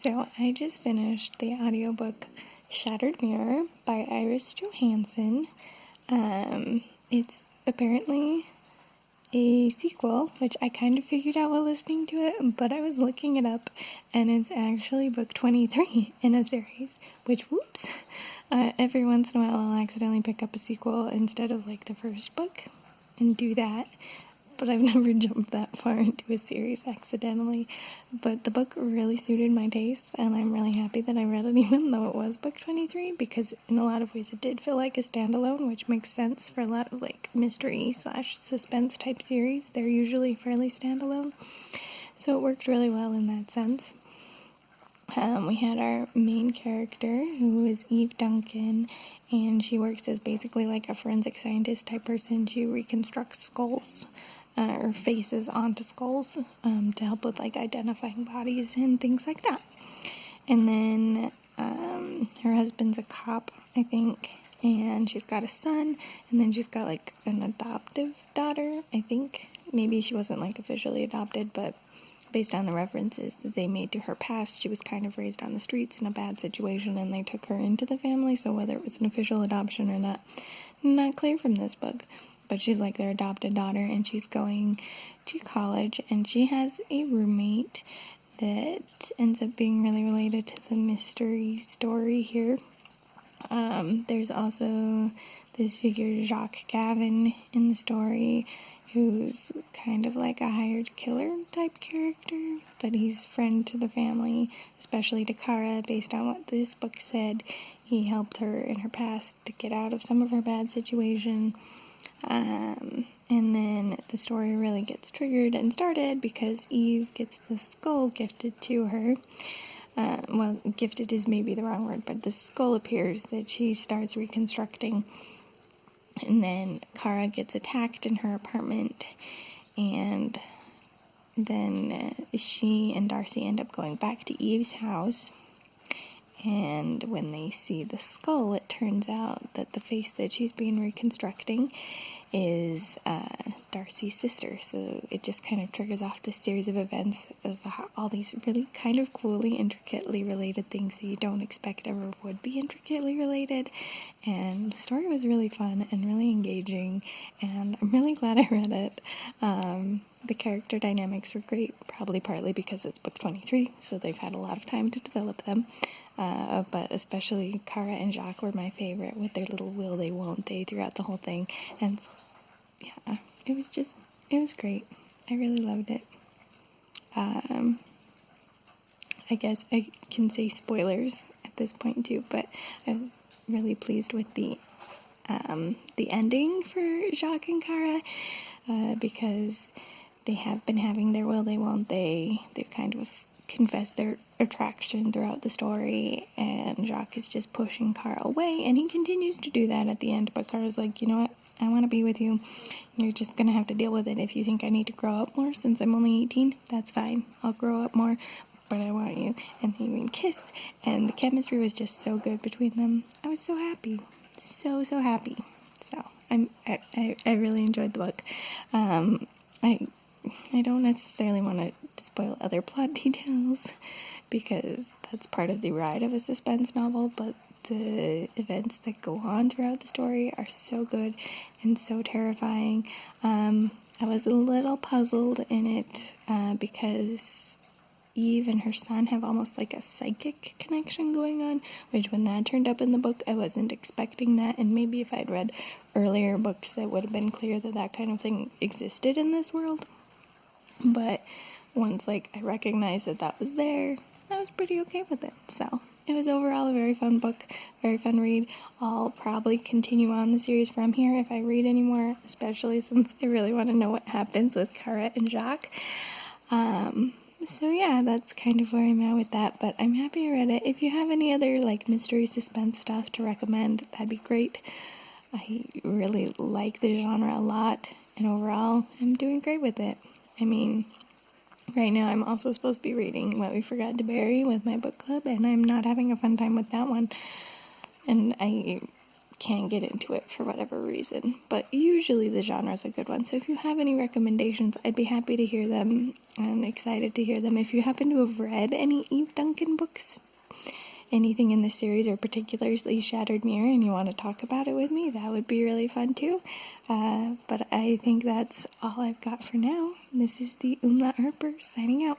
So I just finished the audiobook Shattered Mirror by Iris Johansen. It's apparently a sequel, which I kind of figured out while listening to it, but I was looking it up, and it's actually book 23 in a series, which, whoops, every once in a while I'll accidentally pick up a sequel instead of like the first book and do that. But I've never jumped that far into a series accidentally. But the book really suited my tastes, and I'm really happy that I read it even though it was book 23, because in a lot of ways it did feel like a standalone, which makes sense for a lot of like mystery / suspense type series. They're usually fairly standalone. So it worked really well in that sense. We had our main character, who is Eve Duncan, and she works as basically like a forensic scientist type person to reconstruct skulls. Or faces onto skulls to help with like identifying bodies and things like that. And then her husband's a cop, I think, and she's got a son, and then she's got like an adoptive daughter, I think. Maybe she wasn't like officially adopted, but based on the references that they made to her past, she was kind of raised on the streets in a bad situation, and they took her into the family. So whether it was an official adoption or not clear from this book. But she's like their adopted daughter, and she's going to college, and she has a roommate that ends up being really related to the mystery story here. There's also this figure, Jacques Gavin, in the story, who's kind of like a hired killer type character, but he's friend to the family, especially to Kara. Based on what this book said, he helped her in her past to get out of some of her bad situation. And then the story really gets triggered and started because Eve gets the skull gifted to her. Well, gifted is maybe the wrong word, but the skull appears that she starts reconstructing. And then Kara gets attacked in her apartment, and then she and Darcy end up going back to Eve's house. And when they see the skull, it turns out that the face that she's been reconstructing is Darcy's sister. So it just kind of triggers off this series of events of all these really kind of coolly, intricately related things that you don't expect ever would be intricately related. And the story was really fun and really engaging, and I'm really glad I read it. The character dynamics were great, probably partly because it's book 23, so they've had a lot of time to develop them. But especially Kara and Jacques were my favorite with their little will they, won't they throughout the whole thing. And so, yeah, it was great. I really loved it. I guess I can say spoilers at this point too, but I was really pleased with the ending for Jacques and Kara, because they have been having their will they, won't they. They've kind of confess their attraction throughout the story, and Jacques is just pushing Kara away, and he continues to do that at the end, but Kara's like, you know what, I want to be with you. You're just gonna have to deal with it. If you think I need to grow up more since I'm only 18, that's fine. I'll grow up more, but I want you. And they even kissed, and the chemistry was just so good between them. I was so happy. So happy. So I really enjoyed the book. I don't necessarily want to spoil other plot details, because that's part of the ride of a suspense novel, but the events that go on throughout the story are so good and so terrifying. I was a little puzzled in it because Eve and her son have almost like a psychic connection going on, which when that turned up in the book, I wasn't expecting that, and maybe if I'd read earlier books, that would have been clear that that kind of thing existed in this world. But once I recognized that was there, I was pretty okay with it. So it was overall a very fun book, very fun read. I'll probably continue on the series from here if I read any more, especially since I really want to know what happens with Kara and Jacques. So yeah, that's kind of where I'm at with that, but I'm happy I read it. If you have any other mystery suspense stuff to recommend, that'd be great. I really like the genre a lot, and overall, I'm doing great with it. I mean, right now I'm also supposed to be reading What We Forgot to Bury with my book club, and I'm not having a fun time with that one. And I can't get into it for whatever reason. But usually the genre is a good one. So if you have any recommendations, I'd be happy to hear them. I'm excited to hear them. If you happen to have read any Eve Duncan books, anything in the series, or particularly Shattered Mirror, and you want to talk about it with me, that would be really fun too. But I think that's all I've got for now. This is the Umlaut Harper signing out.